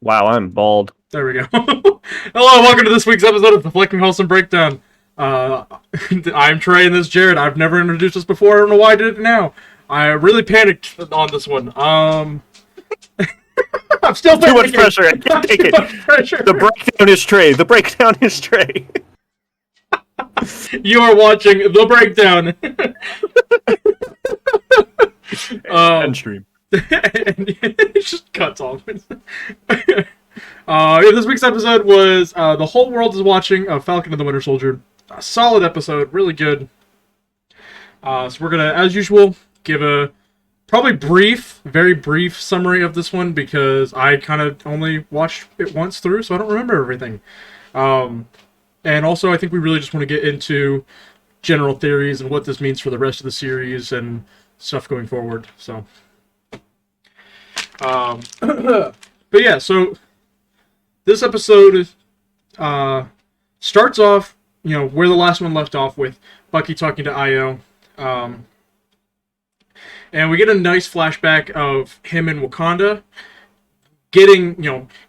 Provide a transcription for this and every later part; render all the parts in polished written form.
Wow, I'm bald. There we go. Hello, welcome to this week's episode of the Flecking Hallsome Breakdown. I'm Trey and this is Jared. I've never introduced us before. I don't know why I did it now. I really panicked on this one. I'm still Too much panicking. pressure. I can't take it. The breakdown is Trey. The breakdown is Trey. You are watching the breakdown. End stream. And it just cuts off. This week's episode was The Whole World is Watching Falcon and the Winter Soldier. A solid episode, really good. So we're going to, as usual, give a probably very brief summary of this one because I kind of only watched it once through, so I don't remember everything. And also, I think we really just want to get into general theories and what this means for the rest of the series and stuff going forward. So, but yeah, so this episode starts off, where the last one left off with Bucky talking to Io. And we get a nice flashback of him in Wakanda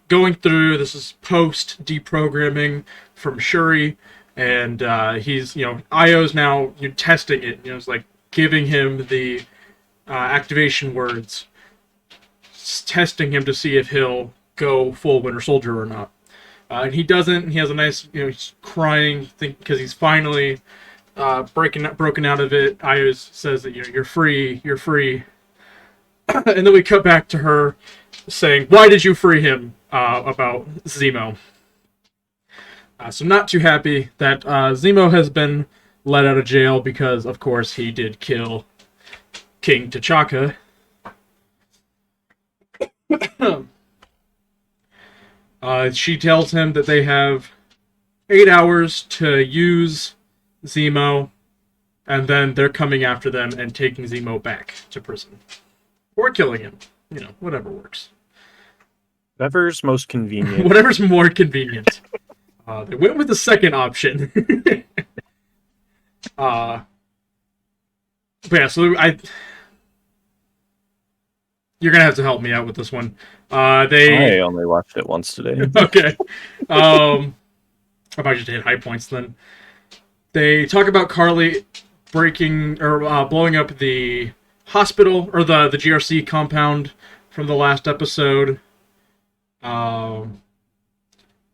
going through, this is post deprogramming from Shuri, and he's, Io's now testing it, it's like giving him the activation words, testing him to see if he'll go full Winter Soldier or not. And he doesn't. He has a nice, he's crying because he's finally broken out of it. Io says that, you're free, you're free. And then we cut back to her saying, why did you free him, about Zemo. So not too happy that Zemo has been let out of jail because, of course, he did kill King T'Chaka. She tells him that they have 8 hours to use Zemo, and then they're coming after them and taking Zemo back to prison. Or killing him. Whatever works. Whatever's most convenient. Whatever's more convenient. They went with the second option. But yeah, so you're gonna have to help me out with this one. I only watched it once today. Okay. I might just hit high points then. They talk about Carly breaking or blowing up the hospital or the GRC compound from the last episode.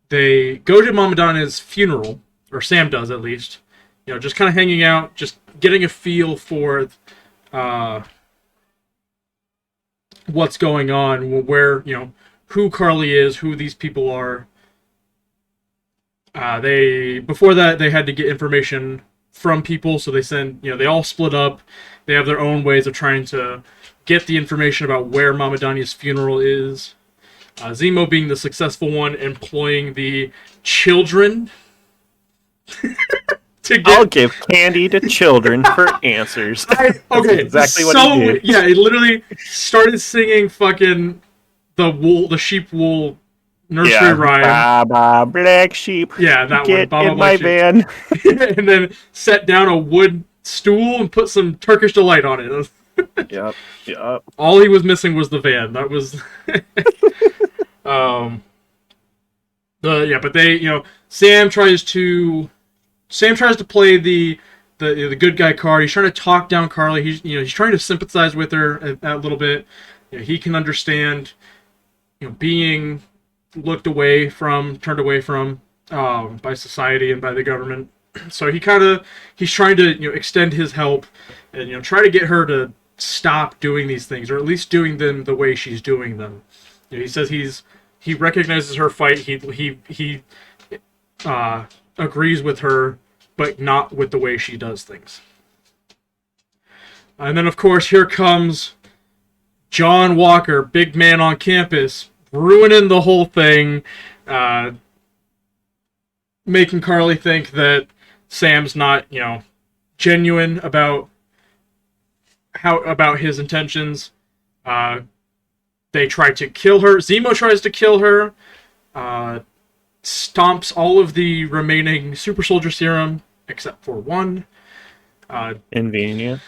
They go to Mama Donna's funeral, or Sam does at least. Just kind of hanging out, just getting a feel for what's going on, where, who Carly is, who these people are. Before that, they had to get information from people, so they they all split up. They have their own ways of trying to get the information about where Mama Donna's funeral is. Zemo being the successful one, employing the children I'll give candy to children for answers. Okay, exactly what he did. Yeah, he literally started singing fucking the sheep wool nursery rhyme. Baba black sheep. Yeah, that Get one. Baba in my van. And then set down a wood stool and put some Turkish delight on it. Yep. All he was missing was the van. That was. But they, Sam tries to play the good guy card. He's trying to talk down Carly. He's trying to sympathize with her a little bit. He can understand, being turned away from by society and by the government. So he's trying to extend his help and try to get her to stop doing these things, or at least doing them the way she's doing them. He says he recognizes her fight. He agrees with her, but not with the way she does things. And then, of course, here comes John Walker, big man on campus, ruining the whole thing, making Carly think that Sam's not, genuine about his intentions. They try to kill her. Zemo tries to kill her. Stomps all of the remaining super soldier serum except for one. Convenient.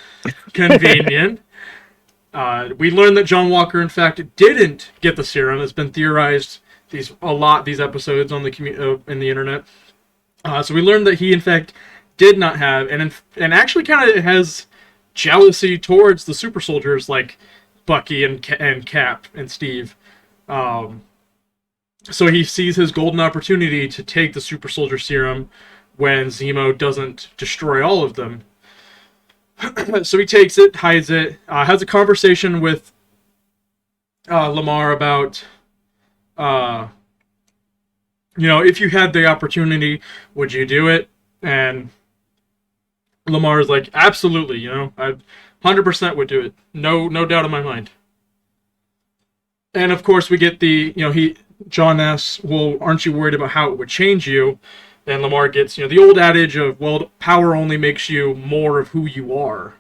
We learned that John Walker, in fact, didn't get the serum. It's been theorized these episodes on the in the internet. So we learned that he in fact did not have, and actually kind of has jealousy towards the super soldiers like Bucky and Cap and Steve. So he sees his golden opportunity to take the super soldier serum when Zemo doesn't destroy all of them. So he takes it, hides it, has a conversation with Lamar about, if you had the opportunity, would you do it? And Lamar's like, absolutely, I 100% would do it. No doubt in my mind. And of course we get John asks, well, aren't you worried about how it would change you? And Lamar gets, the old adage of, well, power only makes you more of who you are.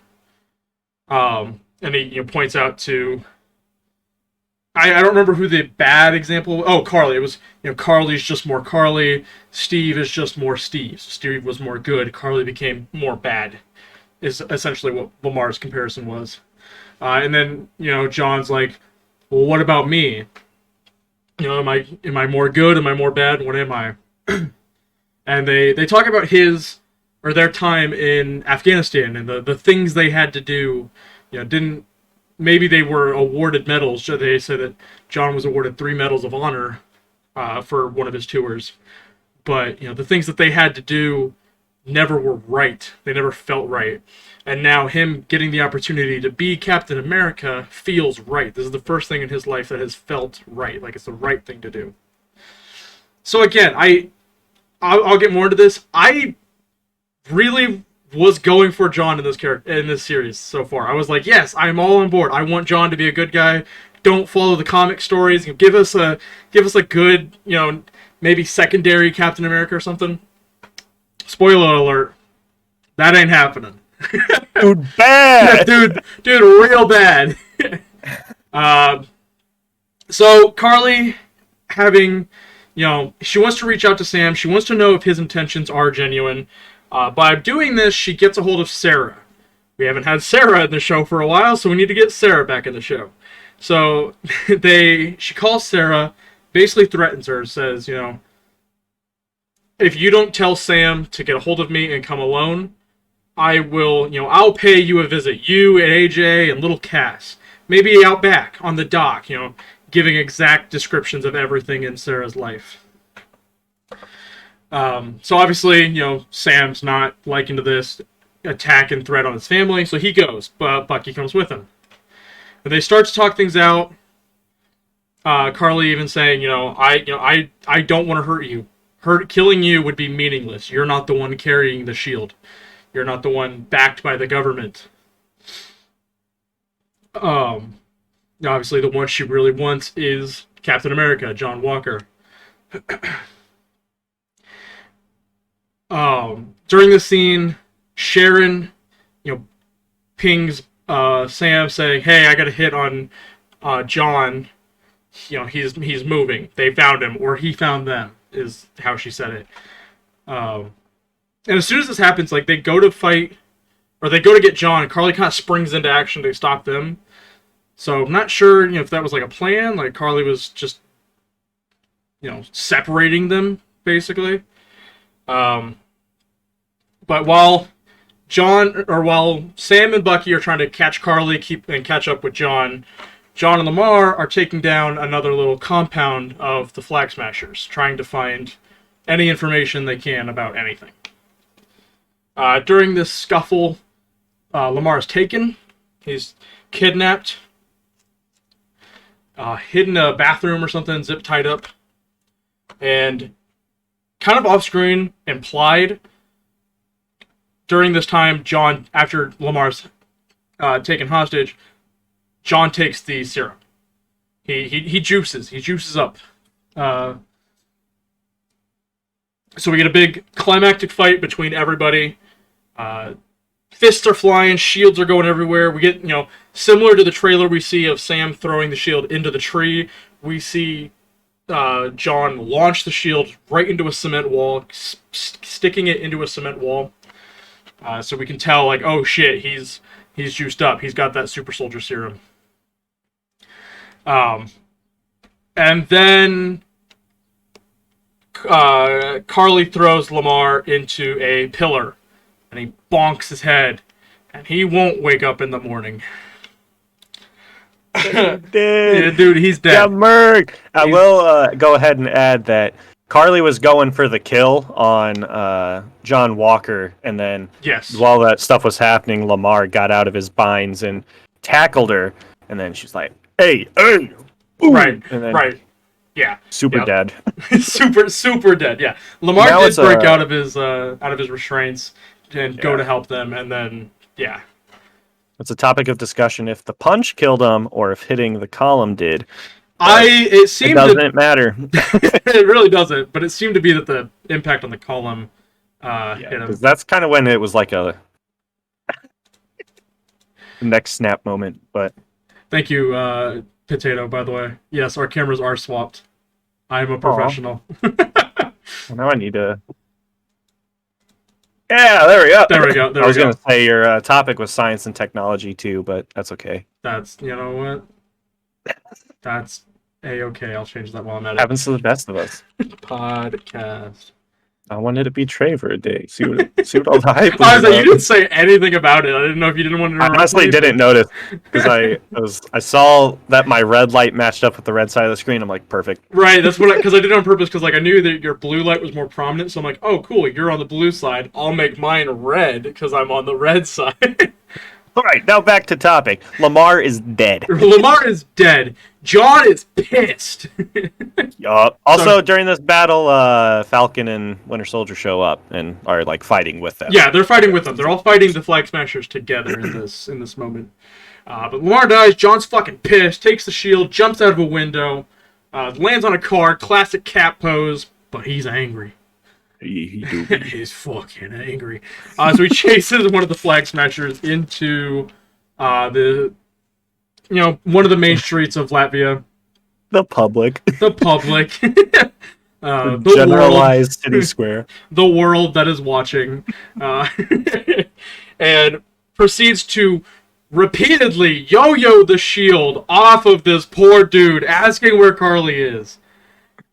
And he points out to, I don't remember who the bad example. Oh, Carly. It was, Carly's just more Carly. Steve is just more Steve. Steve was more good. Carly became more bad. Is essentially what Lamar's comparison was. And then John's like, well, what about me? Am I more good? Am I more bad? What am I? And they talk about their time in Afghanistan and the things they had to do. Maybe they were awarded medals. They said that John was awarded 3 medals of honor for one of his tours. But, the things that they had to do never were right. They never felt right. And now him getting the opportunity to be Captain America feels right. This is the first thing in his life that has felt right. Like it's the right thing to do. So again, I'll get more into this. I really was going for John in this series so far. I was like, yes, I'm all on board. I want John to be a good guy. Don't follow the comic stories. Give us a good, maybe secondary Captain America or something. Spoiler alert, that ain't happening. Dude, bad. Yeah, dude, real bad. So Carly having, she wants to reach out to Sam. She wants to know if his intentions are genuine. By doing this, she gets a hold of Sarah. We haven't had Sarah in the show for a while, so we need to get Sarah back in the show. So she calls Sarah, basically threatens her, says, if you don't tell Sam to get a hold of me and come alone, I will, I'll pay you a visit. You and AJ and little Cass. Maybe out back on the dock, giving exact descriptions of everything in Sarah's life. So obviously, Sam's not liking to this attack and threat on his family, so he goes, but Bucky comes with him. And they start to talk things out. Carly even saying, I don't want to hurt you. Killing you would be meaningless. You're not the one carrying the shield. You're not the one backed by the government. Obviously, the one she really wants is Captain America, John Walker. During the scene, Sharon, pings Sam saying, "Hey, I got a hit on John. He's moving. They found him, or he found them." Is how she said it. And as soon as this happens, they go to fight, or they go to get John, Carly kind of springs into action to stop them. So I'm not sure, if that was a plan. Carly was just, separating them, basically. But while Sam and Bucky are trying to catch Carly, catch up with John and Lamar are taking down another little compound of the Flag Smashers, trying to find any information they can about anything. During this scuffle, Lamar is taken. He's kidnapped, hidden in a bathroom or something, zip tied up, and kind of off screen, implied. During this time, John, after Lamar's taken hostage, John takes the serum. He juices up. So we get a big climactic fight between everybody. Fists are flying, shields are going everywhere. We get, similar to the trailer we see of Sam throwing the shield into the tree, we see John launch the shield right into a cement wall, sticking it into a cement wall. So we can tell, oh shit, he's juiced up. He's got that super soldier serum. And then Carly throws Lamar into a pillar, and he bonks his head, and he won't wake up in the morning. Yeah, dude, he's dead. Yeah, murked. I will go ahead and add that Carly was going for the kill on John Walker, and then while that stuff was happening, Lamar got out of his binds and tackled her, and then she's like, "Hey, hey!" Boom! Right, and then right, yeah, super dead, super dead. Yeah, Lamar did break out of his restraints and go to help them, and then it's a topic of discussion if the punch killed him or if hitting the column did. It doesn't matter. It really doesn't, but it seemed to be that the impact on the column hit him. That's kind of when it was like a neck snap moment. But thank you, Potato. By the way, yes, our cameras are swapped. I'm a professional. Well, now I need to. Yeah, there we go. I was going to say your topic was science and technology too, but that's okay. That's, you know what? That's A-okay. I'll change that while I'm at it. Happens to the best of us. Podcast. I wanted to be Trey for a day. See what all the hype was. I was like, you didn't say anything about it. I didn't know if you didn't want to. I honestly didn't notice because I saw that my red light matched up with the red side of the screen. I'm like, perfect. Right. That's what because I did it on purpose because like I knew that your blue light was more prominent. So I'm like, oh, cool. You're on the blue side. I'll make mine red because I'm on the red side. All right, now back to topic. Lamar is dead. Lamar is dead. John is pissed. Also, during this battle, Falcon and Winter Soldier show up and are like fighting with them. Yeah, they're fighting with them. They're all fighting the Flag Smashers together in this moment. But Lamar dies. John's fucking pissed. Takes the shield, jumps out of a window, lands on a car. Classic Cap pose. But he's angry. He's fucking angry. So he chases one of the Flag Smashers into one of the main streets of Latvia. The public. The generalized city square. The world that is watching. And proceeds to repeatedly yo-yo the shield off of this poor dude, asking where Carly is.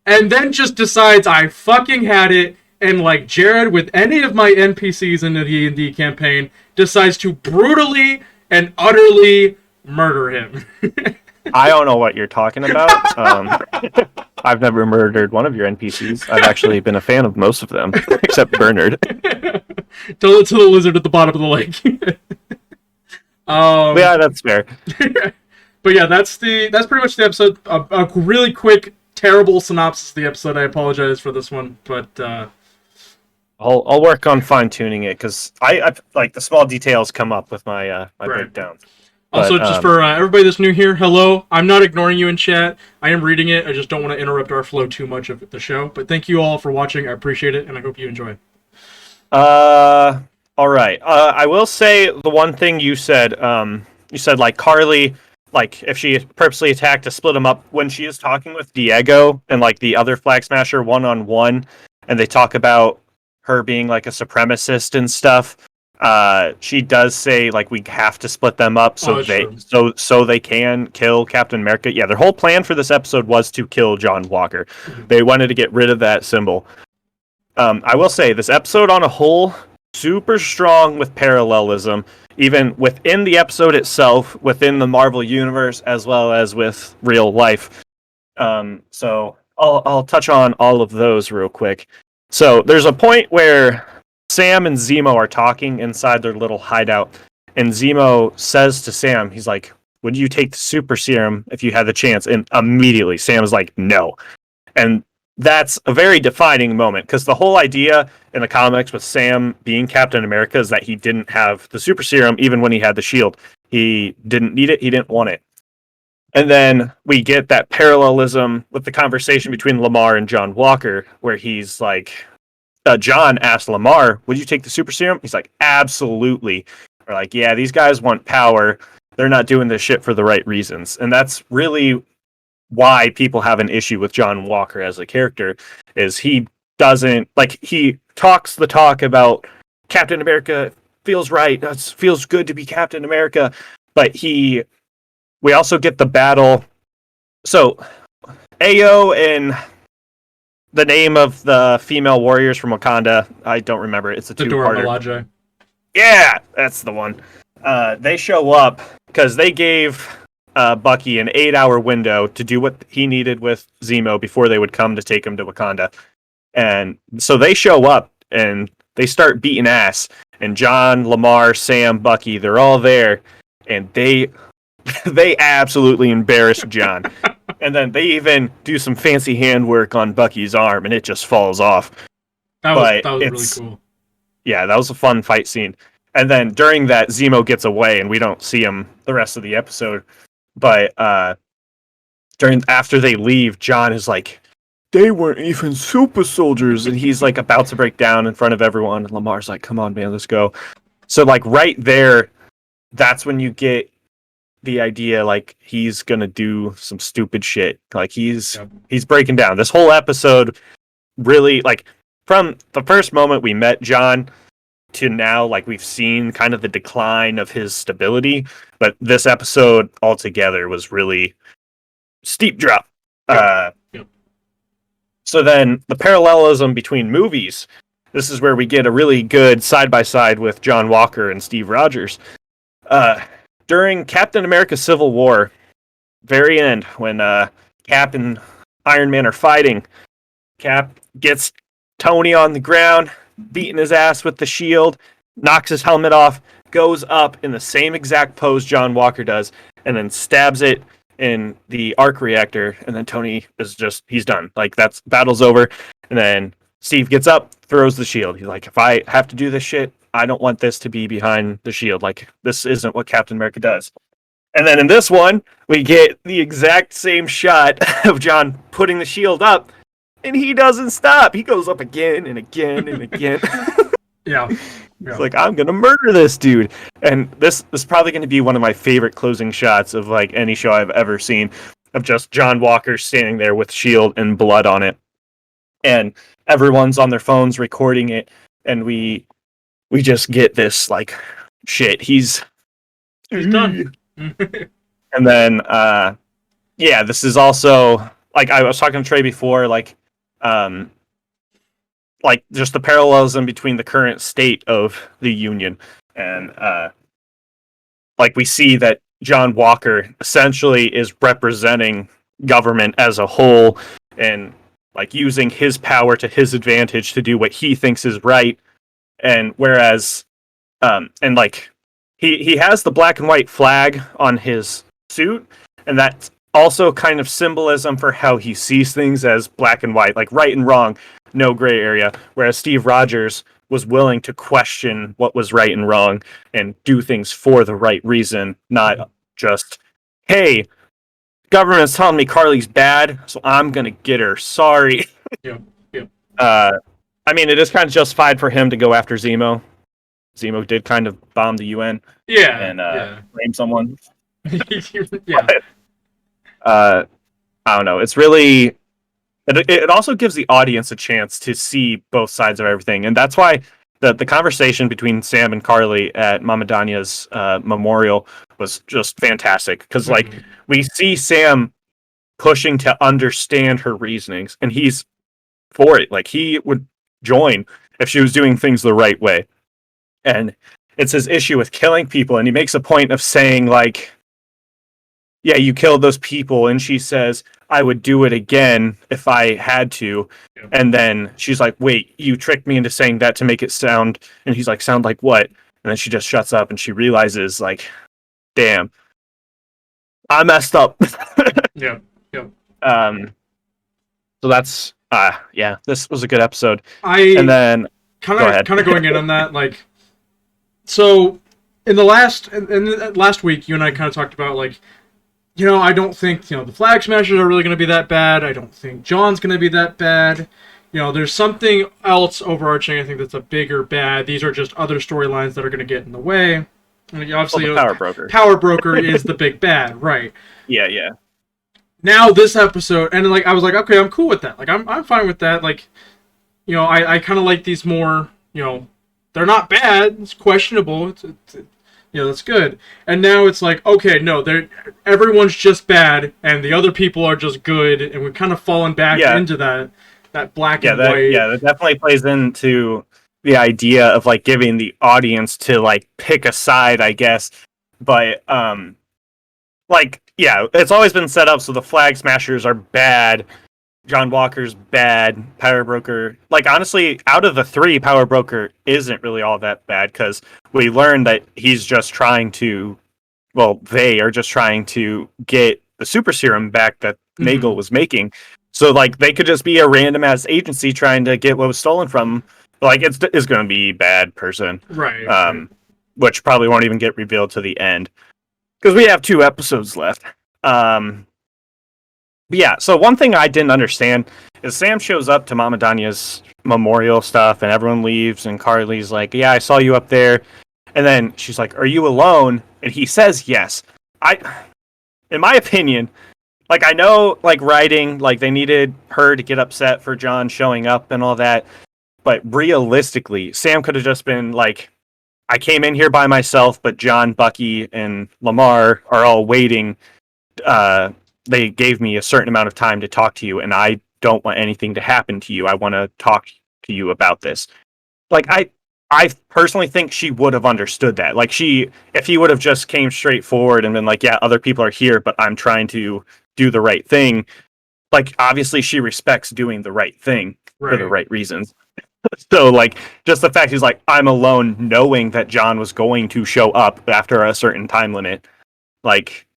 And then just decides, I fucking had it. And like Jared with any of my NPCs in the D&D campaign, decides to brutally and utterly murder him. I don't know what you're talking about. I've never murdered one of your NPCs. I've actually been a fan of most of them, except Bernard. To the lizard at the bottom of the lake. Yeah, that's fair. But yeah, that's pretty much the episode. A really quick, terrible synopsis of the episode. I apologize for this one, but I'll work on fine tuning it because I like the small details come up with my breakdowns. Also, just for everybody that's new here, hello. I'm not ignoring you in chat. I am reading it. I just don't want to interrupt our flow too much of the show. But thank you all for watching. I appreciate it, and I hope you enjoy. All right. I will say the one thing you said. You said like Carly, like if she purposely attacked to split them up when she is talking with Diego and like the other Flag Smasher one-on-one, and they talk about her being like a supremacist and stuff. She does say like we have to split them up so they can kill Captain America. Yeah, their whole plan for this episode was to kill John Walker. Mm-hmm. They wanted to get rid of that symbol. I will say this episode on a whole super strong with parallelism, even within the episode itself, within the Marvel universe as well as with real life. So I'll touch on all of those real quick. So there's a point where Sam and Zemo are talking inside their little hideout, and Zemo says to Sam, he's like, would you take the super serum if you had the chance? And immediately Sam is like, no. And that's a very defining moment, because the whole idea in the comics with Sam being Captain America is that he didn't have the super serum even when he had the shield. He didn't need it, he didn't want it. And then we get that parallelism with the conversation between Lamar and John Walker, where he's like, John asked Lamar, would you take the super serum? He's like, absolutely. Or like, yeah, these guys want power. They're not doing this shit for the right reasons. And that's really why people have an issue with John Walker as a character, is he doesn't, like, he talks the talk about Captain America feels right. It feels good to be Captain America. But we also get the battle. So Ao and the name of the female warriors from Wakanda. I don't remember. It's a Dora two-parter. Milaje. Yeah, that's the one. They show up because they gave Bucky an 8-hour window to do what he needed with Zemo before they would come to take him to Wakanda. And so they show up and they start beating ass. And John, Lamar, Sam, Bucky, they're all there. And they absolutely embarrass John. And then they even do some fancy handwork on Bucky's arm, and it just falls off. That was really cool. Yeah, that was a fun fight scene. And then during that, Zemo gets away, and we don't see him the rest of the episode. But after they leave, John is like, they weren't even super soldiers, and he's like about to break down in front of everyone. And Lamar's like, come on, man, let's go. So like right there, that's when you get the idea like he's gonna do some stupid shit. Like he's breaking down. This whole episode really, like, from the first moment we met John to now, like, we've seen kind of the decline of his stability, but this episode altogether was really steep drop. So then the parallelism between movies, this is where we get a really good side-by-side with John Walker and Steve Rogers. During Captain America Civil War, very end, when Cap and Iron Man are fighting, Cap gets Tony on the ground, beating his ass with the shield, knocks his helmet off, goes up in the same exact pose John Walker does, and then stabs it in the arc reactor, and then Tony is just, he's done. Like, that's, battle's over, and then Steve gets up, throws the shield. He's like, if I have to do this shit, I don't want this to be behind the shield. Like, this isn't what Captain America does. And then in this one, we get the exact same shot of John putting the shield up, and he doesn't stop. He goes up again and again and again. Yeah. It's like, I'm going to murder this dude. And this is probably going to be one of my favorite closing shots of, like, any show I've ever seen, of just John Walker standing there with shield and blood on it. And everyone's on their phones recording it, and we just get this, like, shit, he's done. And then, this is also, like, I was talking to Trey before, like just the parallelism between the current state of the Union. And, like, we see that John Walker essentially is representing government as a whole and, like, using his power to his advantage to do what he thinks is right. And whereas, and like, he has the black and white flag on his suit, and that's also kind of symbolism for how he sees things as black and white, like right and wrong, no gray area. Whereas Steve Rogers was willing to question what was right and wrong and do things for the right reason, not just, hey, government's telling me Carly's bad, so I'm gonna get her. Sorry. Yeah. I mean, it is kind of justified for him to go after Zemo. Zemo did kind of bomb the UN. Yeah. And blame someone. Yeah. I don't know. It's really... It also gives the audience a chance to see both sides of everything. And that's why the conversation between Sam and Carly at Mama Danya's memorial was just fantastic. Because, like, we see Sam pushing to understand her reasonings, and he's for it. Like, he would join if she was doing things the right way. And it's his issue with killing people, and he makes a point of saying, like, yeah, you killed those people, and she says, I would do it again if I had to. Yeah. And then she's like, wait, you tricked me into saying that to make it sound, and he's like, sound like what? And then she just shuts up, and she realizes, like, damn, I messed up. Yeah. So that's, this was a good episode. And then kind of going in on that, like, so in the last week, you and I kind of talked about, like, you know, I don't think, you know, the Flag Smashers are really going to be that bad. I don't think John's going to be that bad. You know, there's something else overarching, I think, that's a bigger bad. These are just other storylines that are going to get in the way. And obviously, the Power Broker. Power Broker is the big bad, right? Yeah. Now this episode, and, like, I was like, okay, I'm cool with that. Like, I'm fine with that. Like, you know, I kind of like these more, you know, they're not bad. It's questionable. It's you know, that's good. And now it's like, okay, no, everyone's just bad, and the other people are just good, and we've kind of fallen back into that. that black Yeah, and white. that definitely plays into the idea of like giving the audience to like pick a side, I guess. But like yeah, it's always been set up so the Flag Smashers are bad. John Walker's bad. Power Broker, like honestly, out of the three, Power Broker isn't really all that bad because we learned that he's just trying to, well, they are just trying to get the super serum back that Nagel was making. So like they could just be a random ass agency trying to get what was stolen from them. Like it's going to be bad person, Right. which probably won't even get revealed to the end because we have 2 episodes left. But yeah, so one thing I didn't understand is Sam shows up to Mama Danya's memorial stuff and everyone leaves and Carly's like, yeah, I saw you up there. And then she's like, are you alone? And he says yes. In my opinion, like I know like writing, like they needed her to get upset for John showing up and all that. But realistically, Sam could have just been like, I came in here by myself, but John, Bucky, and Lamar are all waiting. They gave me a certain amount of time to talk to you, and I don't want anything to happen to you. I want to talk to you about this. Like I personally think she would have understood that. Like if he would have just came straight forward and been like, yeah, other people are here, but I'm trying to do the right thing. Like obviously she respects doing the right thing for the right reasons. So like just the fact he's like, I'm alone, knowing that John was going to show up after a certain time limit, like.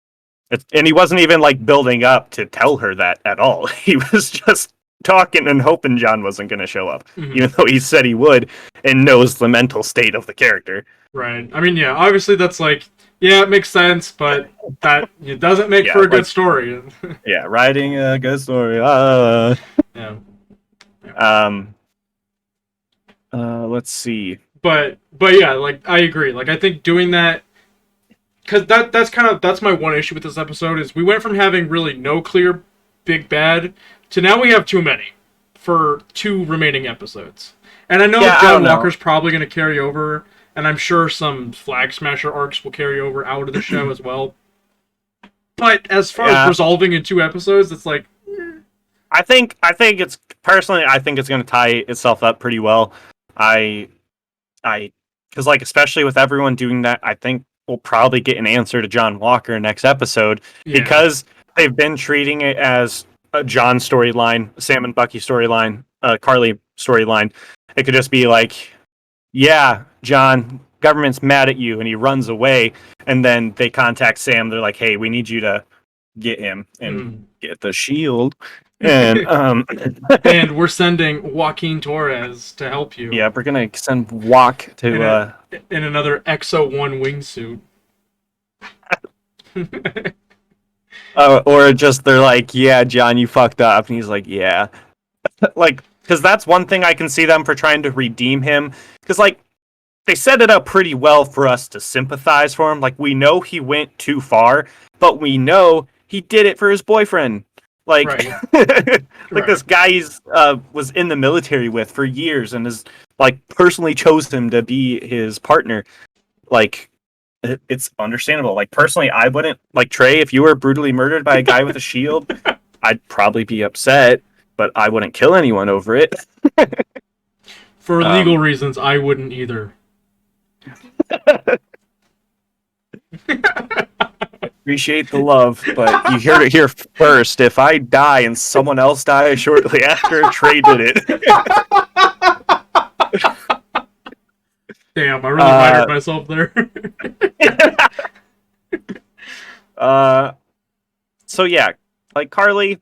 And he wasn't even like building up to tell her that at all. He was just talking and hoping John wasn't going to show up, even though he said he would and knows the mental state of the character. Right. I mean, yeah, obviously that's like, yeah, it makes sense, but that it doesn't make for a good story. Yeah, writing a good story. Yeah. Let's see. But yeah, like I agree. Like I think doing that, because that's my one issue with this episode is we went from having really no clear big bad to now we have too many for 2 remaining episodes. And I know John Walker's probably going to carry over, and I'm sure some Flag Smasher arcs will carry over out of the show as well. But as far as resolving in 2 episodes, it's like I think it's personally I think it's going to tie itself up pretty well. Because like especially with everyone doing that, I think we'll probably get an answer to John Walker next episode because they've been treating it as a John storyline, Sam and Bucky storyline, Carly storyline. It could just be like, yeah, John, government's mad at you, and he runs away, and then they contact Sam. They're like, hey, we need you to get him and get the shield. And and we're sending Joaquin Torres to help you. Yeah, we're gonna send Walk to in another Exo-1 wingsuit. Or just they're like, yeah, John, you fucked up, and he's like, yeah, like because that's one thing I can see them for trying to redeem him because like they set it up pretty well for us to sympathize for him. Like we know he went too far, but we know he did it for his boyfriend. Like, like this guy he's was in the military with for years and is like personally chose him to be his partner. Like, it's understandable. Like personally, I wouldn't like Trey. If you were brutally murdered by a guy with a shield, I'd probably be upset, but I wouldn't kill anyone over it. For legal reasons, I wouldn't either. Appreciate the love, but you heard it here first. If I die and someone else dies shortly after, Trey did it. Damn, I really mined myself there. So yeah, like Carly,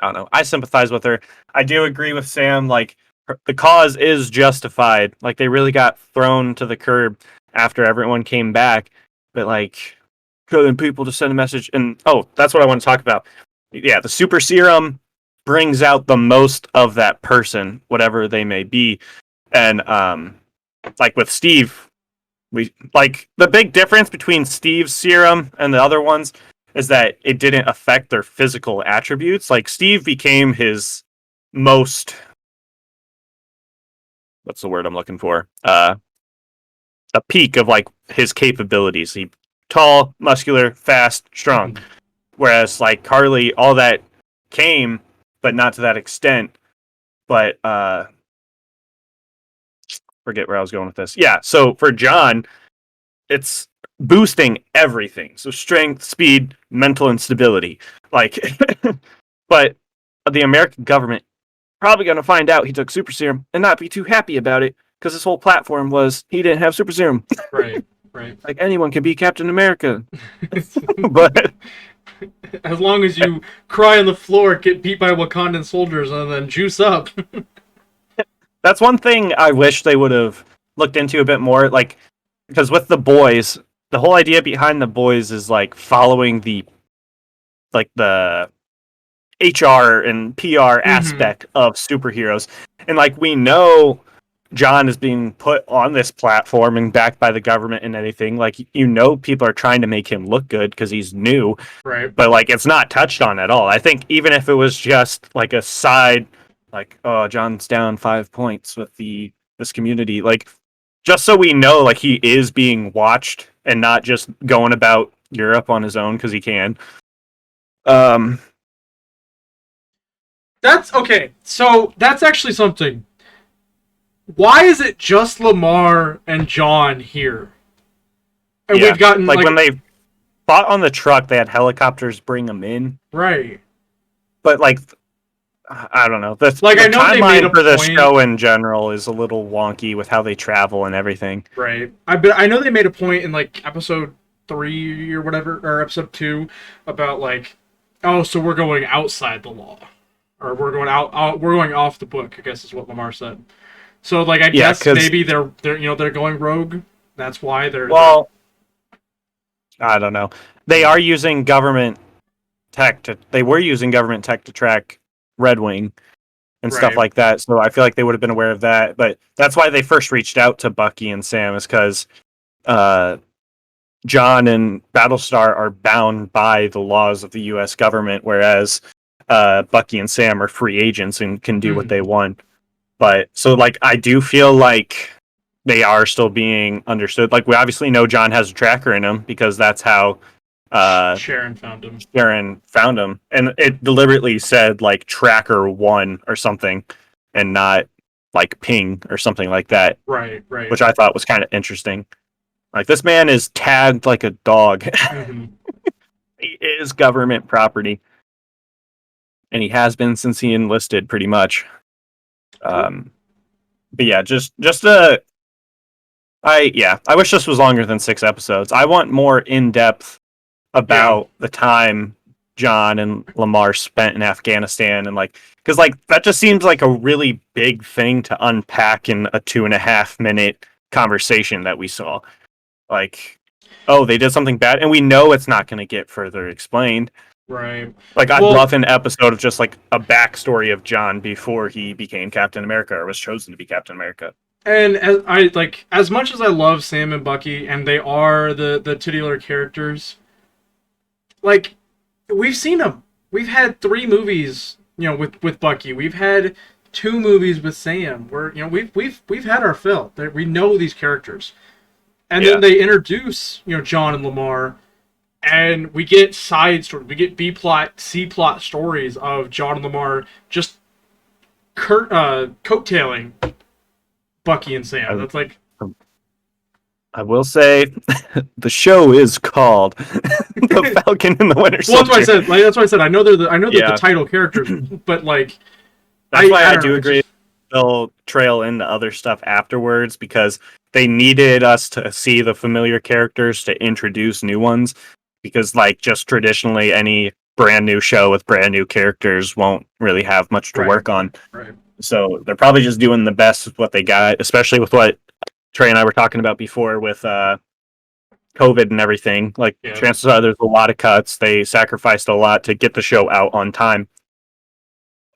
I don't know. I sympathize with her. I do agree with Sam. Like the cause is justified. Like they really got thrown to the curb after everyone came back, but like. Killing people to send a message, and that's what I want to talk about. Yeah, the super serum brings out the most of that person, whatever they may be, and like with Steve, we like the big difference between Steve's serum and the other ones is that it didn't affect their physical attributes. Like Steve became his most, what's the word I'm looking for? A peak of like his capabilities. He tall, muscular, fast, strong. Whereas like Carly, all that came, but not to that extent. But forget where I was going with this. Yeah, so for John, it's boosting everything. So strength, speed, mental instability. Like, but the American government probably going to find out he took super serum and not be too happy about it because his whole platform was he didn't have super serum. Right. Right. Like anyone can be Captain America. But as long as you cry on the floor, get beat by Wakandan soldiers, and then juice up. that's one thing I wish they would have looked into a bit more. Like, because with the boys, the whole idea behind the boys is like following the HR and PR aspect of superheroes. And like we know John is being put on this platform and backed by the government and anything. Like, you know, people are trying to make him look good because he's new. Right. But like it's not touched on at all. I think even if it was just like a side, like, oh, John's down 5 points with this community, like just so we know like he is being watched and not just going about Europe on his own because he can. That's okay. So that's actually something. Why is it just Lamar and John here? And we've gotten like when they fought on the truck, they had helicopters bring them in. Right. But like, I don't know. The I know they made a timeline for the point. show in general is a little wonky with how they travel and everything. Right. I know they made a point in like episode 3 or whatever, or episode 2, about like, oh, so we're going outside the law, or we're going we're going off the book, I guess is what Lamar said. So like, I guess maybe they're going rogue. That's why they're. Well, I don't know. They are using government tech they were using government tech to track Red Wing and stuff like that. So I feel like they would have been aware of that. But that's why they first reached out to Bucky and Sam, is because John and Battlestar are bound by the laws of the U.S. government, whereas Bucky and Sam are free agents and can do what they want. But so like, I do feel like they are still being understood. Like, we obviously know John has a tracker in him because that's how Sharon found him. And it deliberately said like tracker 1 or something, and not like ping or something like that. Right. Which I thought was kind of interesting. Like, this man is tagged like a dog. Mm-hmm. He is government property, and he has been since he enlisted, pretty much. But yeah, I wish this was longer than 6 episodes. I want more in-depth about the time John and Lamar spent in Afghanistan, and like, because like that just seems like a really big thing to unpack in a 2.5 minute conversation that we saw. Like, oh, they did something bad, and we know it's not going to get further explained. Right. Like, I'd love an episode of just like a backstory of John before he became Captain America or was chosen to be Captain America. And as much as I love Sam and Bucky, and they are the titular characters, like, we've seen them. We've had 3 movies, with Bucky. We've had 2 movies with Sam. Where we've had our fill. We know these characters, and then they introduce John and Lamar, and we get side stories. We get B plot, C plot stories of John and Lamar just coattailing Bucky and Sam. That's like, I will say, the show is called The Falcon and the Winter Soldier. Well, that's why I said I know they're the title characters, but like, that's why I do agree. They'll trail into other stuff afterwards because they needed us to see the familiar characters to introduce new ones. Because like, just traditionally, any brand new show with brand new characters won't really have much to work on. Right. So they're probably just doing the best with what they got, especially with what Trey and I were talking about before with COVID and everything. Like, chances are there's a lot of cuts. They sacrificed a lot to get the show out on time.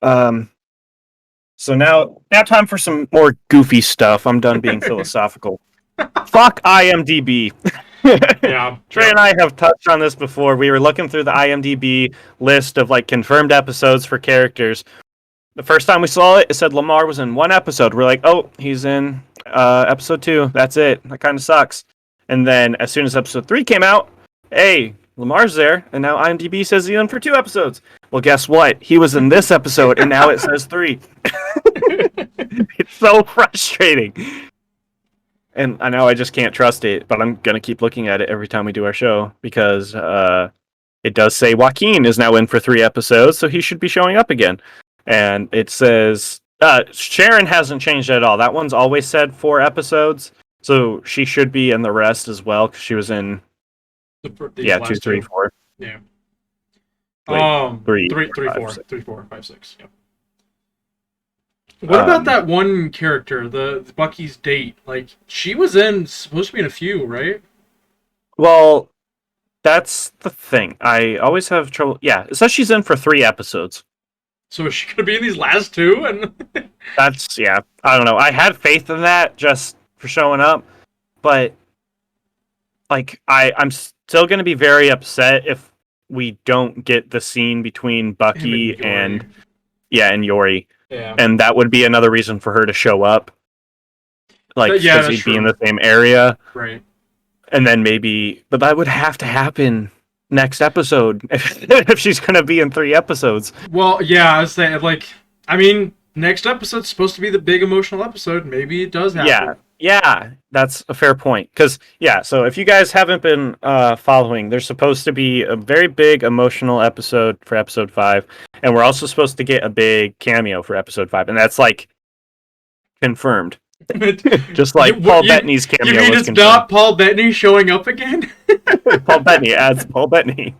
So now time for some more goofy stuff. I'm done being philosophical. Fuck IMDb. Trey and I have touched on this before. We were looking through the IMDb list of like confirmed episodes for characters. The first time we saw it, it said Lamar was in 1 episode. We're like, oh, he's in episode 2. That's it. That kind of sucks. And then as soon as episode 3 came out, hey, Lamar's there. And now IMDb says he's in for 2 episodes. Well, guess what? He was in this episode, and now it says 3. It's so frustrating. And I know I just can't trust it, but I'm going to keep looking at it every time we do our show because it does say Joaquin is now in for 3 episodes, so he should be showing up again. And it says Sharon hasn't changed at all. That one's always said 4 episodes, so she should be in the rest as well because she was in These 2, 3, 4. Yeah. Wait, 3, 3, 5, 4, 6. 3, 4, 5, 6. Yep. What about that one character, the Bucky's date? Like, she was supposed to be in a few, right? Well, that's the thing. I always have trouble. Yeah, it says she's in for 3 episodes. So is she gonna be in these last 2? And That's, yeah, I don't know. I had faith in that just for showing up, but like I'm still going to be very upset if we don't get the scene between Bucky and Yori. Yeah. And that would be another reason for her to show up. Like, because he'd be in the same area. Right. And then maybe, but that would have to happen next episode if she's going to be in 3 episodes. Well, yeah, I was saying, like, I mean, next episode's supposed to be the big emotional episode. Maybe it does happen. Yeah, that's a fair point. Because, so if you guys haven't been following, there's supposed to be a very big emotional episode for episode 5. And we're also supposed to get a big cameo for episode 5. And that's, like, confirmed. Just like Paul Bettany's cameo was confirmed. You mean it's not Paul Bettany showing up again? Paul Bettany adds Paul Bettany.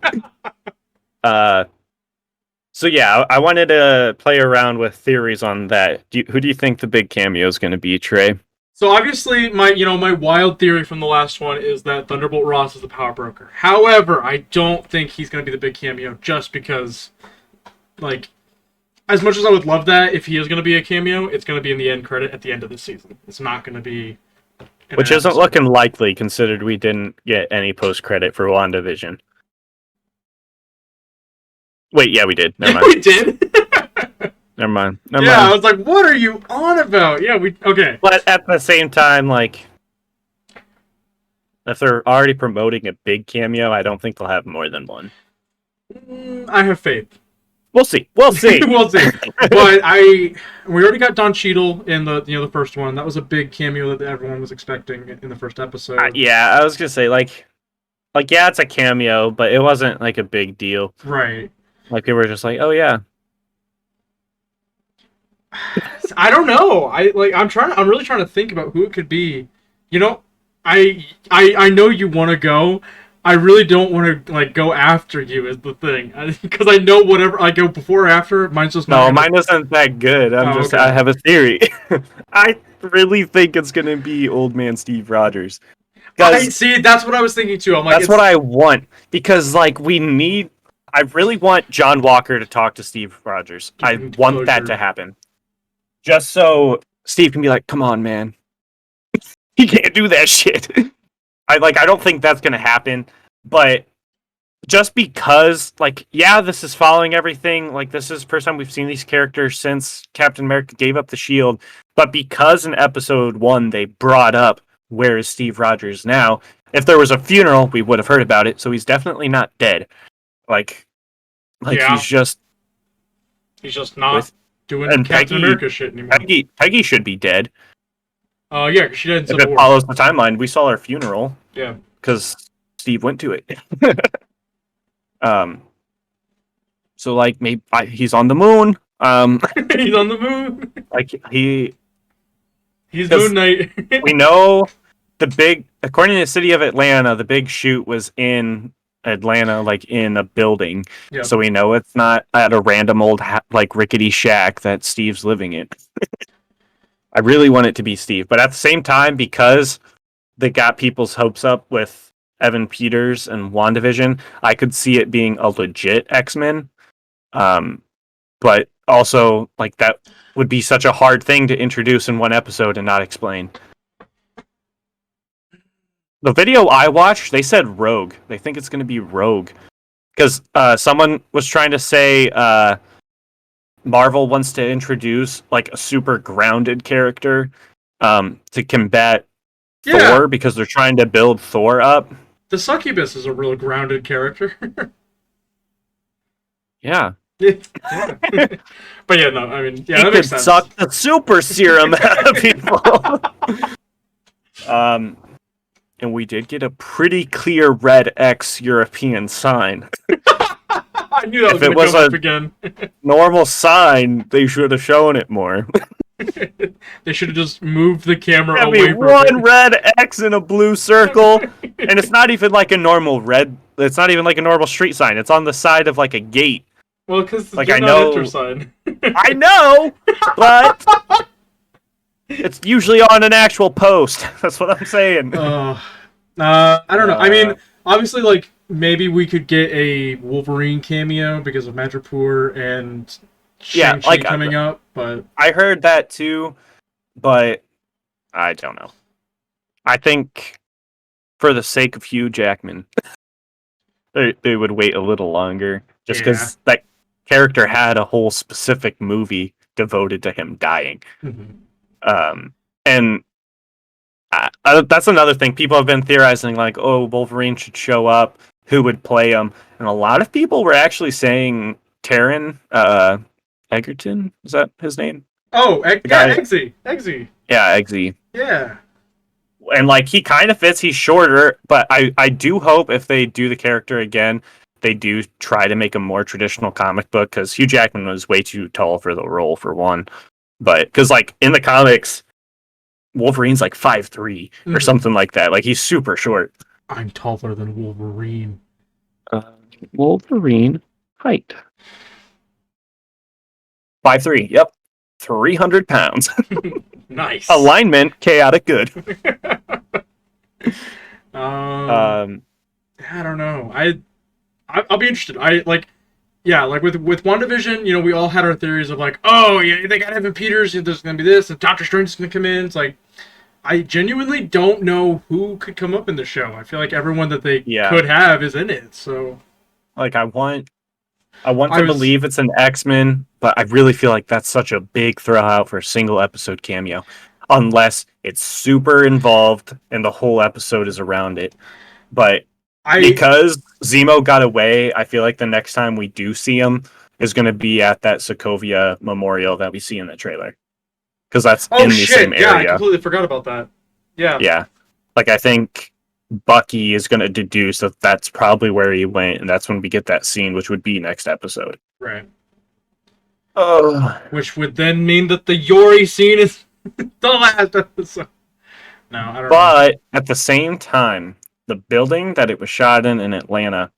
So yeah, I wanted to play around with theories on that. Who do you think the big cameo is going to be, Trey? So obviously, my wild theory from the last one is that Thunderbolt Ross is the power broker. However, I don't think he's going to be the big cameo just because, like, as much as I would love that, if he is going to be a cameo, it's going to be in the end credit at the end of the season. It's not going to be... Which isn't looking likely, considered we didn't get any post-credit for WandaVision. Wait, yeah, we did. Never mind. We did? Never mind. I was like, what are you on about? Yeah, okay. But at the same time, like, if they're already promoting a big cameo, I don't think they'll have more than one. I have faith. We'll see. We'll see. But we already got Don Cheadle in the first one. That was a big cameo that everyone was expecting in the first episode. Yeah, I was gonna say like yeah, it's a cameo, but it wasn't like a big deal. Right. Like they were just like, oh yeah. I don't know. I'm really trying to think about who it could be. You know, I know you want to go. I really don't want to go after you is the thing, because I know whatever I go before or after, mine's just not. No, mine isn't that good. Okay. I have a theory. I really think it's gonna be Old Man Steve Rogers. See, that's what I was thinking too. I'm like, that's what I want because I really want John Walker to talk to Steve Rogers. I want that to happen, just so Steve can be like, "Come on, man, he can't do that shit." I don't think that's gonna happen, but just because, this is following everything. Like, this is the first time we've seen these characters since Captain America gave up the shield. But because in episode 1 they brought up where is Steve Rogers now, if there was a funeral, we would have heard about it. So he's definitely not dead. He's just not doing Captain America shit anymore. Peggy should be dead. Yeah, because she didn't. If it follows the timeline, we saw her funeral. Yeah, because Steve went to it. So maybe he's on the moon. He's on the moon. He's Moon Knight. We know according to the city of Atlanta, the big shoot was in Atlanta, in a building. Yep. So we know it's not at a random old rickety shack that Steve's living in. I really want it to be Steve, but at the same time, because they got people's hopes up with Evan Peters and WandaVision, I could see it being a legit X-Men. But also, that would be such a hard thing to introduce in one episode and not explain. The video I watched, they said Rogue. They think it's going to be Rogue. Because someone was trying to say Marvel wants to introduce a super grounded character to combat Thor, because they're trying to build Thor up. The Succubus is a real grounded character. Yeah. Yeah. But yeah, no, I mean, yeah, He that could makes sense. suck the super serum out of people. And we did get a pretty clear red X European sign. I knew that If was it going to was come up a again. normal sign, they should have shown it more. They should have just moved the camera I away mean, from one it. red X in a blue circle, and it's not even like a normal red. It's not even like a normal street sign. It's on the side of like a gate. Well, because the Like, do I not know- enter sign. I know, but it's usually on an actual post. That's what I'm saying. I don't know. I mean, obviously, like, maybe we could get a Wolverine cameo because of Madripoor and Yeah, Shang-Chi like, coming up, but I heard that too, but I don't know. I think for the sake of Hugh Jackman, they would wait a little longer, just because that character had a whole specific movie devoted to him dying. And that's another thing. People have been theorizing, like, oh, Wolverine should show up. Who would play him? And a lot of people were actually saying Taron Egerton. Is that his name? Oh, yeah, guy- Eggsy. Yeah, Eggsy. Yeah. And like he kind of fits. He's shorter, but I do hope if they do the character again, they do try to make a more traditional comic book, because Hugh Jackman was way too tall for the role, for one. But because like in the comics, Wolverine's like 5'3" or something like that. Like he's super short. I'm taller than Wolverine. Wolverine height 5'3". Yep, 300 pounds. Nice. Alignment chaotic good. I don't know. I'll be interested. Like with WandaVision, you know, we all had our theories of like, oh yeah, they got Evan Peters, there's gonna be this, and Doctor Strange is gonna come in. It's like, I genuinely don't know who could come up in the show. I feel like everyone that they could have is in it. So, like, I want to believe it's an X-Men, but I really feel like that's such a big throw out for a single episode cameo, unless it's super involved and the whole episode is around it. But because Zemo got away, I feel like the next time we do see him is going to be at that Sokovia memorial that we see in the trailer. Because that's in the same area. Yeah, I completely forgot about that. Yeah. Yeah. Like, I think Bucky is going to deduce that that's probably where he went, and that's when we get that scene, which would be next episode. Right. Oh. Which would then mean that the Yori scene is the last episode. No, I don't know. But at the same time, the building that it was shot in Atlanta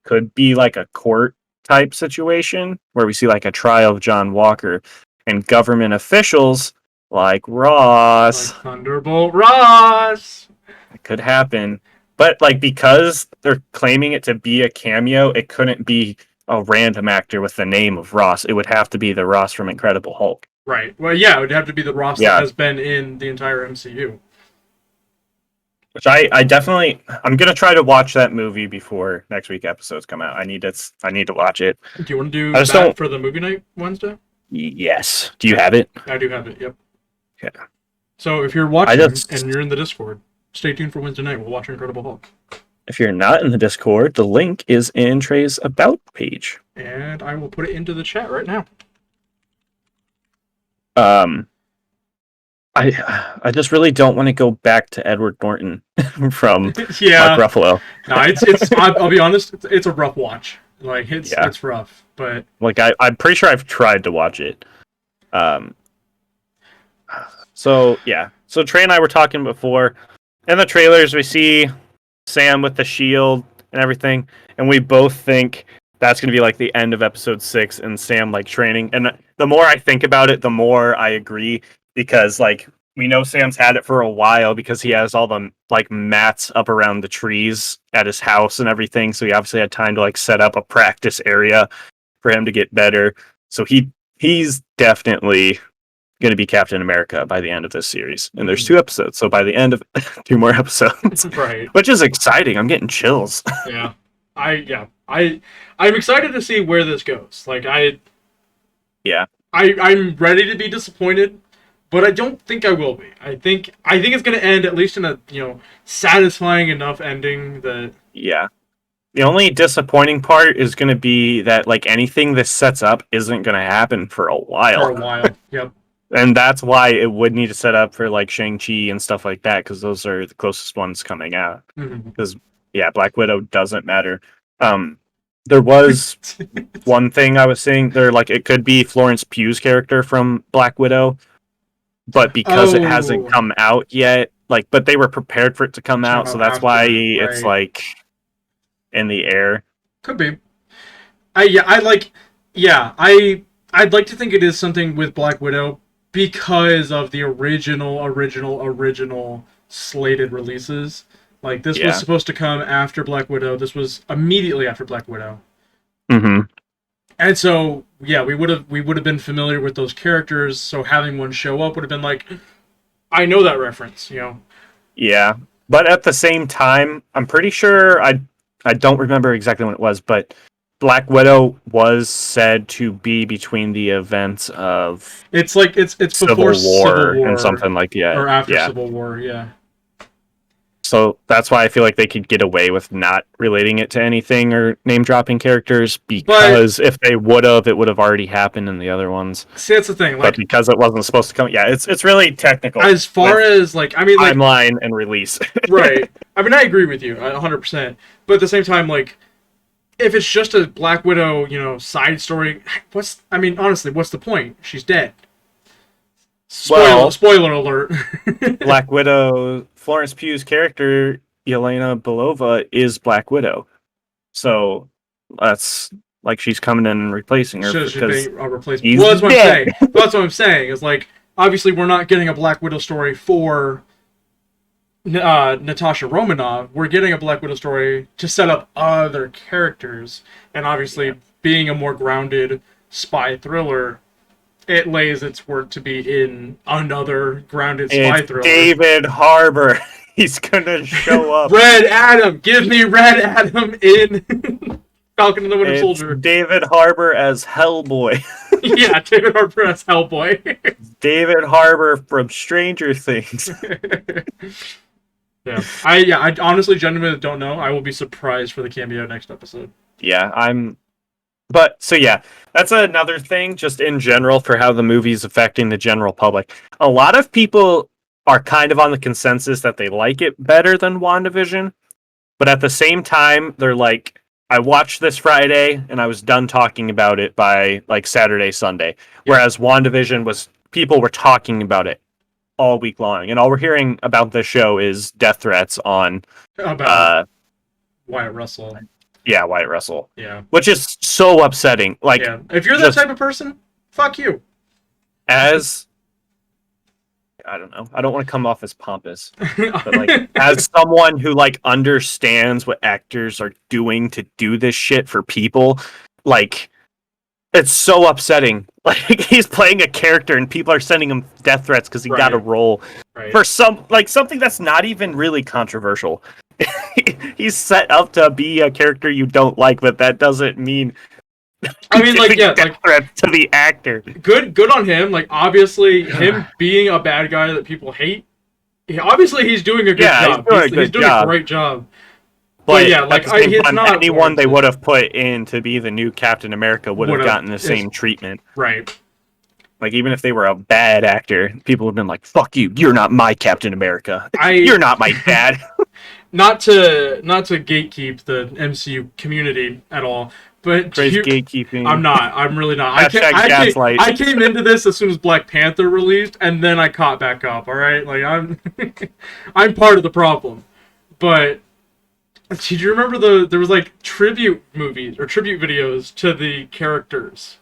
could be like a court type situation where we see like a trial of John Walker, and government officials like Ross. Like Thunderbolt Ross. It could happen. But like, because they're claiming it to be a cameo, it couldn't be a random actor with the name of Ross. It would have to be the Ross from Incredible Hulk. Right. Well, yeah, it would have to be the Ross that has been in the entire MCU. Which I definitely, I'm gonna try to watch that movie before next week episodes come out. I need to watch it. Do you want to do that for the movie night Wednesday? Yes. Do you have it? I do have it. Yep. Okay. So if you're watching and you're in the Discord, stay tuned for Wednesday night. We'll watch Incredible Hulk. If you're not in the Discord, the link is in Trey's About page. And I will put it into the chat right now. I just really don't want to go back to Edward Norton from Mark Ruffalo. No, it's I'll be honest, it's a rough watch. Like it's rough, but like I'm pretty sure I've tried to watch it. So Trey and I were talking before. In the trailers, we see Sam with the shield and everything, and we both think that's going to be like the end of episode 6 and Sam like training. And the more I think about it, the more I agree, because like we know Sam's had it for a while because he has all the like mats up around the trees at his house and everything. So he obviously had time to like set up a practice area for him to get better. So he's definitely going to be Captain America by the end of this series. And there's 2 episodes. So by the end of 2 more episodes, right, which is exciting. I'm getting chills. Yeah. I'm excited to see where this goes. Like I'm ready to be disappointed, but I don't think I will be. I think it's going to end at least in a, satisfying enough ending that The only disappointing part is going to be that like anything this sets up isn't going to happen for a while. For a while. Yep. And that's why it would need to set up for like Shang-Chi and stuff like that, because those are the closest ones coming out. Because Black Widow doesn't matter. There was one thing I was saying there, like it could be Florence Pugh's character from Black Widow, but because it hasn't come out yet, like, but they were prepared for it to come out, so that's why it's like in the air. Could be. I'd like to think it is something with Black Widow because of the original slated releases. Like, this was supposed to come after Black Widow. This was immediately after Black Widow. Mm-hmm. And so, yeah, we would have been familiar with those characters, so having one show up would have been like, I know that reference, you know? Yeah, but at the same time, I'm pretty sure, I don't remember exactly when it was, but Black Widow was said to be between the events of it's before Civil War and something like that, or after Civil War, yeah. So that's why I feel like they could get away with not relating it to anything or name dropping characters, because if they would have, it would have already happened in the other ones. See, that's the thing. Like, but because it wasn't supposed to come, it's really technical. As far as like, I mean, like, timeline and release. Right. I mean, I agree with you 100%. But at the same time, like, if it's just a Black Widow, you know, side story, honestly, what's the point? She's dead. Spoiler alert. Black Widow, Florence Pugh's character, Yelena Belova, is Black Widow. So that's like she's coming in and replacing her. She's being a replacement. Well, that's what I'm saying. That's what I'm saying. Is like, obviously, we're not getting a Black Widow story for Natasha Romanoff. We're getting a Black Widow story to set up other characters. And obviously, being a more grounded spy thriller, it lays its work to be in another grounded spy thriller. David Harbour. He's gonna show up. Red Adam! Give me Red Adam in Falcon and the Winter Soldier. David Harbour as Hellboy. Yeah, David Harbour as Hellboy. David Harbour from Stranger Things. Yeah. I honestly genuinely don't know. I will be surprised for the cameo next episode. Yeah, But, so yeah, that's another thing, just in general, for how the movie's affecting the general public. A lot of people are kind of on the consensus that they like it better than WandaVision, but at the same time, they're like, I watched this Friday, and I was done talking about it by, like, Saturday, Sunday. Yeah. Whereas WandaVision people were talking about it all week long, and all we're hearing about this show is death threats on... About Wyatt Russell. Yeah, Wyatt Russell. Yeah. Which is so upsetting. Like, yeah. If you're that type of person, fuck you. I don't know. I don't want to come off as pompous. But, like, as someone who, like, understands what actors are doing to do this shit for people, like, it's so upsetting. Like, he's playing a character and people are sending him death threats because he got a role for something that's not even really controversial. He's set up to be a character you don't like, but that doesn't mean. I mean, like, yeah, like threat to the actor. Good on him. Like, obviously, him being a bad guy that people hate. Obviously, he's doing a good job. He's doing a great job. But yeah, like, it's not anyone they would have put in to be the new Captain America would have gotten the same treatment. Right. Like, even if they were a bad actor, people would have been like, "Fuck you! You're not my Captain America. You're not my dad." Not to gatekeep the MCU community at all, but gatekeeping. I'm not. I'm really not. Gaslight. I came into this as soon as Black Panther released, and then I caught back up. All right, like, I'm part of the problem. But did you remember there was like tribute movies or tribute videos to the characters,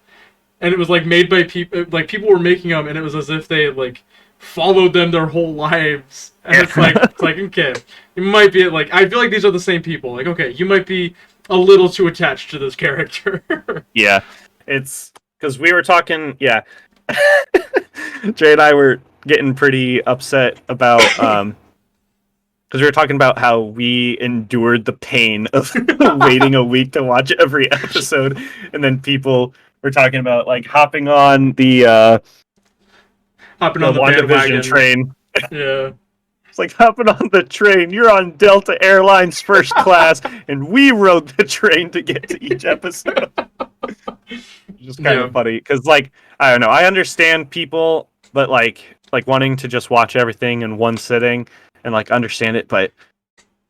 and it was like made by people. Like, people were making them, and it was as if they had, like, followed them their whole lives. And it's like okay, you might be like, I feel like these are the same people. Like, okay, you might be a little too attached to this character. Yeah, it's because we were talking. Yeah, Jay and I were getting pretty upset about because we were talking about how we endured the pain of waiting a week to watch every episode, and then people were talking about, like, hopping on the WandaVision train. Yeah. It's like hopping on the train. You're on Delta Airlines first class, and we rode the train to get to each episode. Just kind of funny because, like, I don't know. I understand people, but like wanting to just watch everything in one sitting and like understand it, but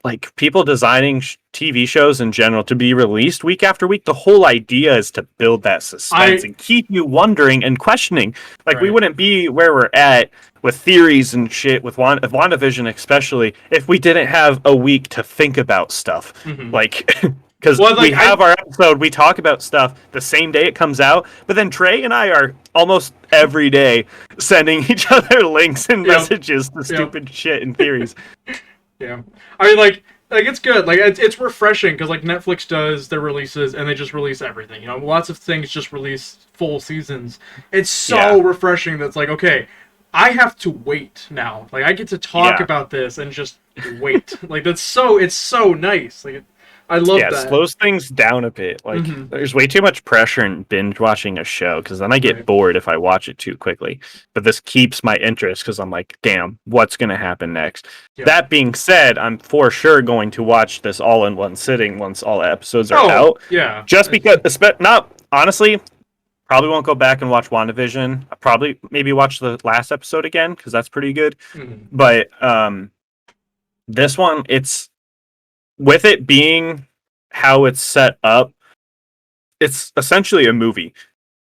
like people designing TV shows in general to be released week after week, the whole idea is to build that suspense and keep you wondering and questioning. Like we wouldn't be where we're at with theories and shit with WandaVision especially if we didn't have a week to think about stuff. Like because we have our episode, we talk about stuff the same day it comes out, but then Trey and I are almost every day sending each other links and messages to stupid shit and theories. Yeah, I mean, like it's good. Like it's refreshing because like Netflix does their releases and they just release everything. You know, lots of things just release full seasons. It's so refreshing that's like, okay, I have to wait now. Like I get to talk about this and just wait. Like it's so nice. Like I love that. It slows things down a bit. Like there's way too much pressure in binge watching a show because then I get bored if I watch it too quickly. But this keeps my interest because I'm like, damn, what's going to happen next? That being said, I'm for sure going to watch this all in one sitting once all episodes are out. Yeah. Just because, honestly, probably won't go back and watch WandaVision. I'll probably maybe watch the last episode again because that's pretty good. But this one, with it being how it's set up, it's essentially a movie,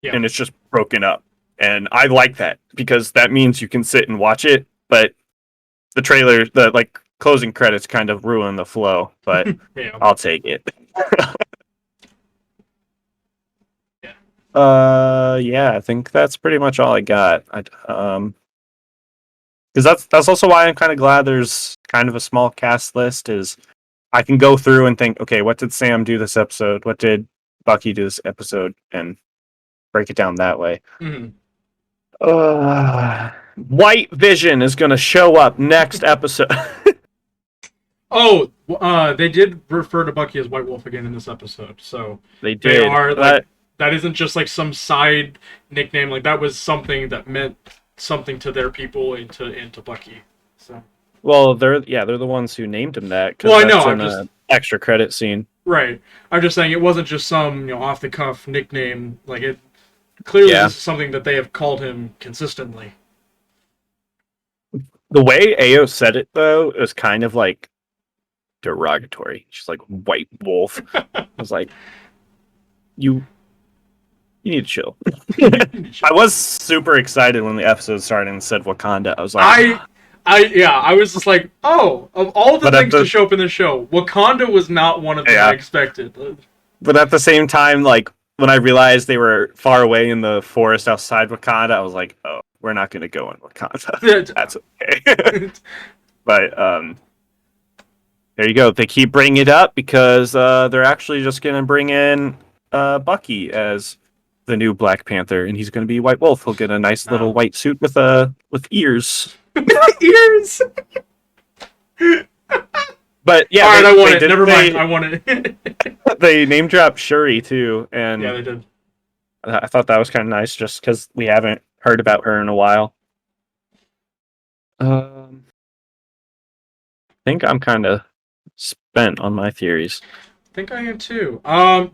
and it's just broken up. And I like that because that means you can sit and watch it. But the trailer, the like closing credits, kind of ruin the flow. But I'll take it. I think that's pretty much all I got. Because that's also why I'm kind of glad there's kind of a small cast list. Is I can go through and think, okay, what did Sam do this episode? What did Bucky do this episode? And break it down that way. White Vision is going to show up next episode. They did refer to Bucky as White Wolf again in this episode. So they did. They are like, that isn't just like some side nickname. Like that was something that meant something to their people and to Bucky. So. Well, they're the ones who named him that. Well, I know. I'm just extra credit scene. Right. I'm just saying it wasn't just some off the cuff nickname. Like it clearly this is something that they have called him consistently. The way Ayo said it though, it was kind of like derogatory. She's like White Wolf. I was like, you need to chill. I was super excited when the episode started and said Wakanda. I was like, I was just like, oh, of all the things to show up in the show, Wakanda was not one of them I expected. But at the same time, like, when I realized they were far away in the forest outside Wakanda, I was like, oh, we're not going to go in Wakanda. That's okay. But, there you go. They keep bringing it up because they're actually just going to bring in Bucky as the new Black Panther, and he's going to be White Wolf. He'll get a nice little white suit with ears. Ears. But yeah, all right, I want it. Never mind, I want it. They name dropped Shuri too, and yeah, they did. I thought that was kind of nice, just because we haven't heard about her in a while. I think I'm kind of spent on my theories. I think I am too.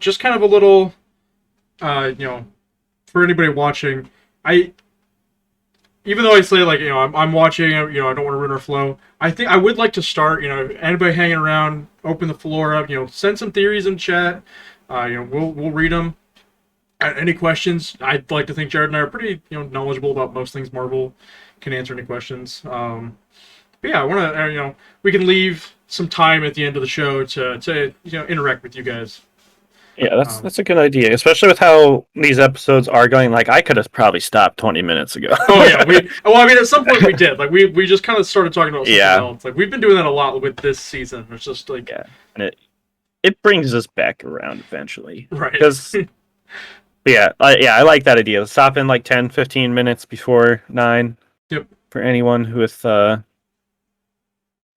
Just kind of a little, for anybody watching, even though I say like I'm watching, I don't want to ruin our flow. I think I would like to start. Anybody hanging around, open the floor up. Send some theories in chat. We'll read them. Any questions? I'd like to think Jared and I are pretty knowledgeable about most things Marvel. Can answer any questions. But yeah, I want to we can leave some time at the end of the show to interact with you guys. Yeah, that's a good idea, especially with how these episodes are going. Like, I could have probably stopped 20 minits ago. Oh yeah, at some point we did. Like, we just kind of started talking about something else. Like, we've been doing that a lot with this season. It's just like and it brings us back around eventually, right? Because I like that idea. Stop in like 10, 15 minutes before 9. Yep. For anyone with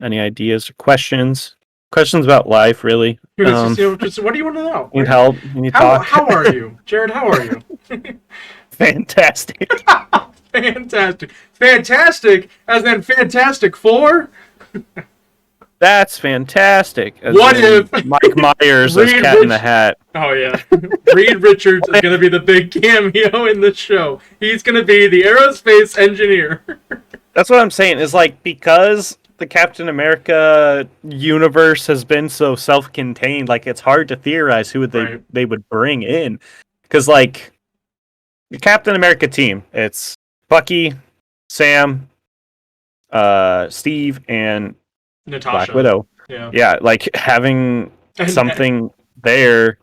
any ideas or questions. Questions about life, really. Just, what do you want to know? Need help? You need talk? How are you? Jared, how are you? Fantastic. Fantastic. Fantastic, as in Fantastic Four? That's fantastic. As What in if Mike Myers as Reed Cat in the Hat? Oh yeah, Reed Richards is gonna be the big cameo in the show. He's gonna be the aerospace engineer. That's what I'm saying. Is like because the Captain America universe has been so self-contained, like it's hard to theorize who Right. they would bring in. Because like the Captain America team, it's Bucky, Sam, Steve, and Natasha. Black Widow. Yeah. Yeah, like having something there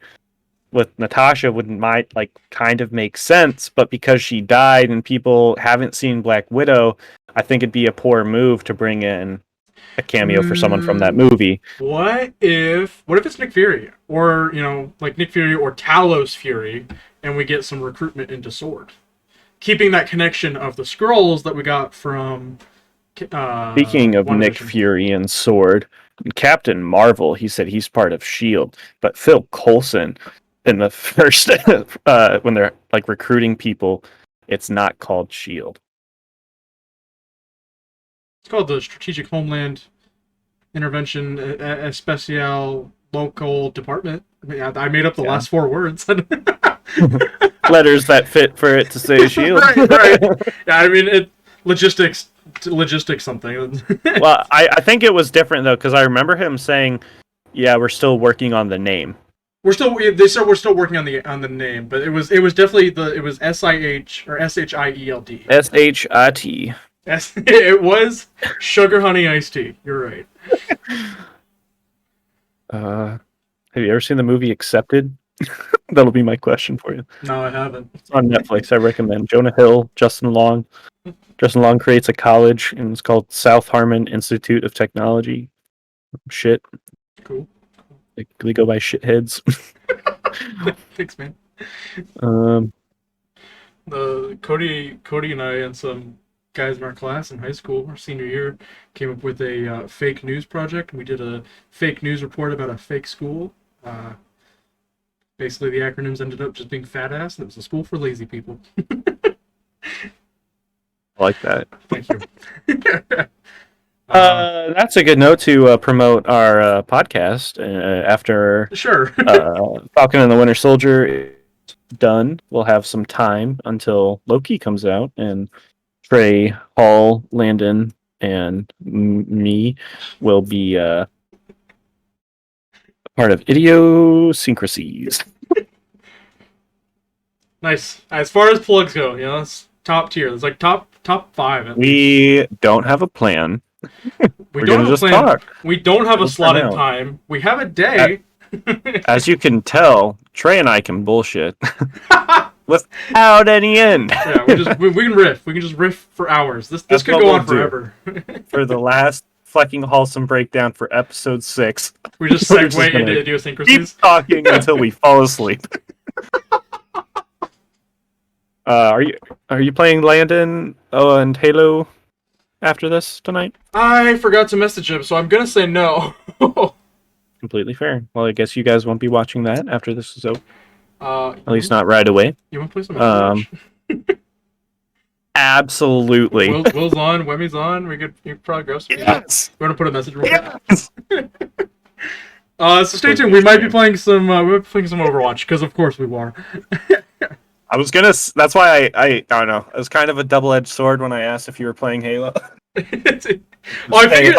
with Natasha might like kind of make sense, but because she died and people haven't seen Black Widow, I think it'd be a poor move to bring in a cameo for someone from that movie. What if it's Nick Fury, or like Nick Fury or Talos Fury, and we get some recruitment into Sword, keeping that connection of the Skrulls that we got from. Speaking of Nick Fury and Sword, Captain Marvel, he said he's part of S.H.I.E.L.D., but Phil Coulson in the first when they're like recruiting people, it's not called S.H.I.E.L.D. It's called the Strategic Homeland Intervention Especial Local Department. I made up the last 4 words. Letters that fit for it to say S.H.I.E.L.D. right. Yeah, I mean logistics something. Well, I think it was different though, because I remember him saying, "Yeah, we're still working on the name." We're still working on the name, but it was definitely it was SIH or SHIELD. SHIT. It was Sugar Honey Iced Tea. You're right. Have you ever seen the movie Accepted? That'll be my question for you. No, I haven't. It's on Netflix. I recommend. Jonah Hill, Justin Long. Justin Long creates a college, and it's called South Harmon Institute of Technology. Shit. Cool. They go by shitheads. Thanks, man. Cody and I and some guys in our class in high school, our senior year, came up with a fake news project. We did a fake news report about a fake school. Basically, the acronyms ended up just being fat ass, and it was a school for lazy people. I like that. Thank you. That's a good note to promote our podcast after Sure. Falcon and the Winter Soldier is done. We'll have some time until Loki comes out, and Trey, Hall, Landon, and me will be part of Idiosyncrasies. Nice. As far as plugs go, it's top tier. It's like top 5. We don't have a plan. We don't have a plan. Talk. We don't have a slot in time. We have a day. As you can tell, Trey and I can bullshit without any end. Yeah, we can riff. We can just riff for hours. This could go on forever. For the last Flecking Hallsome breakdown for episode 6, we just segue into idiosyncrasies. Keep talking until we fall asleep. Are you playing Landon and Halo after this tonight? I forgot to message him, so I'm gonna say no. Completely fair. Well, I guess you guys won't be watching that after this is over. At least not right away. You want to play some Overwatch? Absolutely. Will's on, Wemmy's on. We could probably grab some. Yes. You want to put a message real quick? Yes. So stay tuned. We might be playing some. Overwatch because of course we are. I was gonna. That's why I don't know. It was kind of a double-edged sword when I asked if you were playing Halo. Well, I figured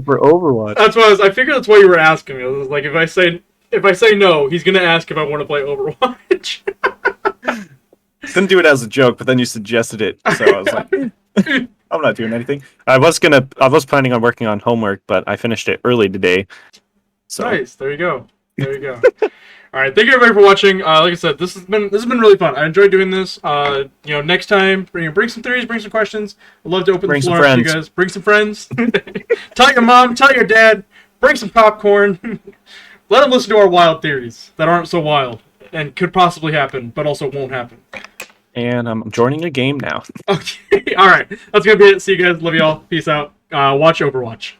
for Overwatch. I figured that's why you were asking me. I was like, if I say no, he's gonna ask if I want to play Overwatch. Didn't do it as a joke, but then you suggested it, so I was like, I'm not doing anything. I was planning on working on homework, but I finished it early today. So. Nice. There you go. All right, thank you everybody for watching. Like I said, this has been really fun. I enjoyed doing this. Next time, bring some theories, bring some questions. I'd love to open the floor for you guys. Bring some friends. Tell your mom, tell your dad. Bring some popcorn. Let them listen to our wild theories that aren't so wild and could possibly happen, but also won't happen. And I'm joining a game now. Okay, all right. That's gonna be it. See you guys. Love y'all. Peace out. Watch Overwatch.